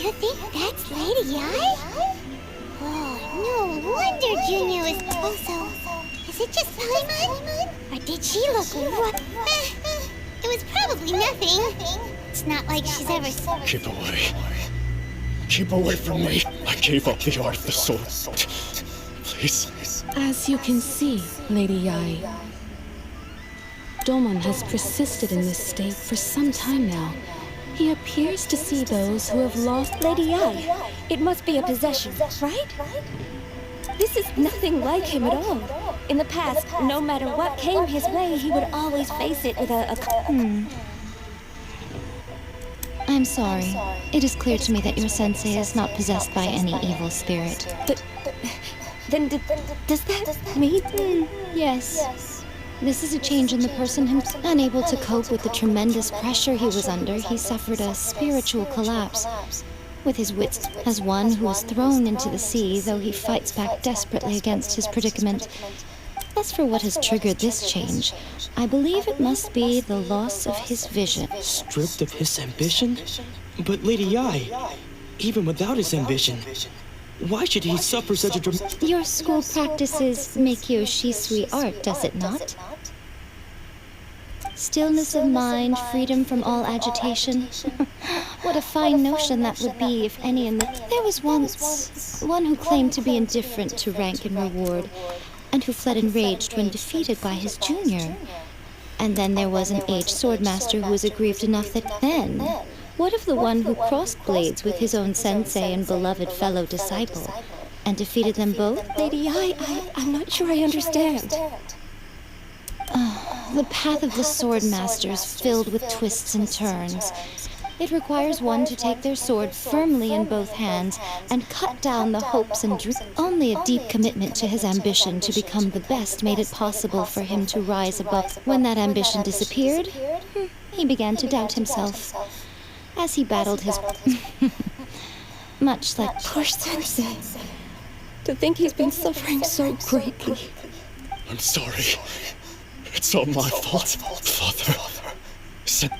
You think that's Lady Yi? Oh, no wonder Junior is also... Is it just Paimon? Or did she look it was probably nothing. It's not like she's ever... Keep away. Keep away from me. I gave up the art of the sword. Please. As you can see, Lady Yi, Domon has persisted in this state for some time now. He appears to see those who have lost... Lady Yi, it must be a possession, right? This is nothing like him at all. In the past, no matter what came his way, he would always face it with I'm sorry. It is clear to me that your sensei is not possessed by any evil spirit. But then does that mean... Yes. This is a change in the person himself. Unable to cope with the tremendous pressure he was under, he suffered a spiritual collapse. With his wits as one who is thrown into the sea, though he fights back desperately against his predicament. As for what has triggered this change, I believe it must be the loss of his vision. Stripped of his ambition? But Lady Yi, even without his ambition, why should he suffer such a Your school practices Meikyo Shisui art, does it not? Stillness of mind, freedom from all agitation. What a fine notion that would be if any in the... There was once one who claimed to be indifferent to rank and reward, and who fled enraged when defeated by his junior. And then there was an aged swordmaster who was aggrieved enough that then... What of the one who crossed blades with his own sensei and beloved fellow disciple, and defeated them both? Lady Yi, I'm not sure I understand. The path of the swordmaster is filled with twists and turns. It requires one to take their sword firmly in both hands and cut down the hopes and dreams. Only a deep commitment to his ambition to become the best made it possible for him to rise above. When that ambition disappeared, he began to doubt himself. As he battled his... much like... Poor sensei. To think he's been suffering so greatly. I'm sorry. It's all my fault, Father.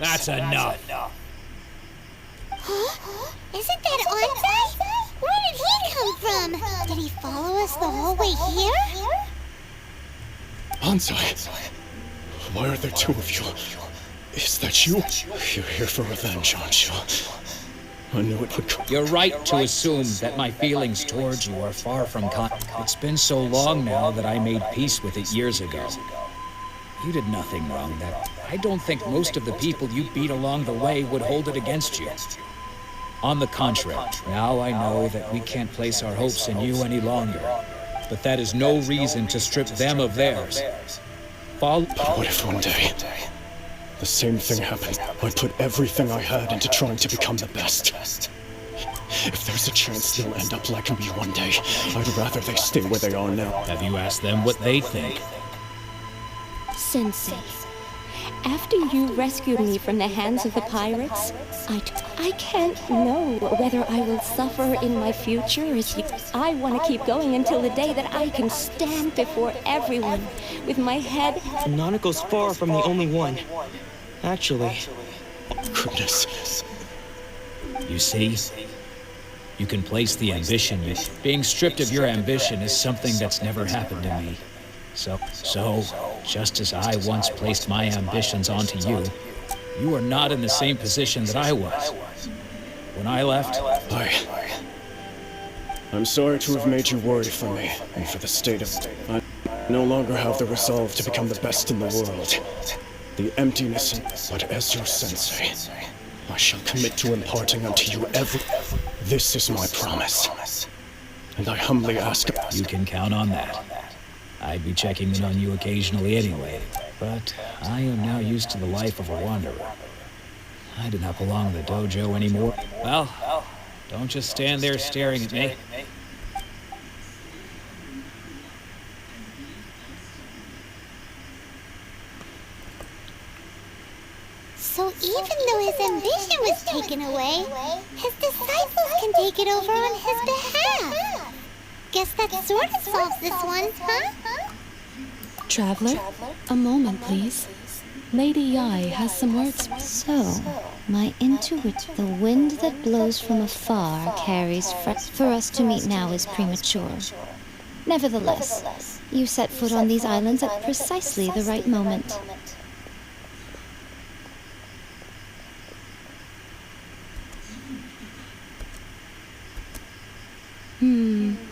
That's enough. Huh? Isn't that Onsai? Where did he come from? Did he follow us the whole way here? Ansai, why are there two of you? Is that you? You're here for revenge, aren't you? I knew it would come. You're right to assume that my feelings towards you are far from It's been so long now that I made peace with it years ago. You did nothing wrong. That I don't think most of the people you beat along the way would hold it against you. On the contrary, now I know that we can't place our hopes in you any longer. But that is no reason to strip them of theirs. But what if one day the same thing happened? I put everything I had into trying to become the best. If there's a chance they'll end up like me one day, I'd rather they stay where they are now. Have you asked them what they think? Sensei, after you rescued me from the hands of the pirates, I can't know whether I will suffer in my future as you. I want to keep going until the day that I can stand before everyone with my head. Nanako's far from the only one. Actually. Goodness. You see? You can place the ambition. Being stripped of your ambition is something that's never happened to me. So, just as I once placed my ambitions onto you, you are not in the same position that I was. When I left... I'm sorry to have made you worry for me, and for the state of... I no longer have the resolve to become the best in the world. The emptiness, but as your sensei, I shall commit to imparting unto you every... This is my promise. And I humbly ask... You can count on that. I'd be checking in on you occasionally anyway, but I am now used to the life of a wanderer. I do not belong in the dojo anymore. Well, don't just stand there staring at me. So even though his ambition was taken away, his disciples can take it over on his behalf. Guess that sort of solves this one, huh? Traveler, a moment, please. Lady Yi has some words. So, My intuition, the wind that blows from afar carries for us to meet now is premature. Nevertheless, you set foot on these islands at precisely the right moment.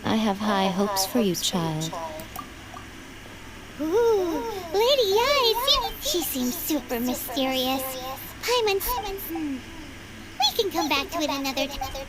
I have high hopes for you, child. Ooh, Lady Yi, she seems super mysterious. Paimon, we can come back to it another time.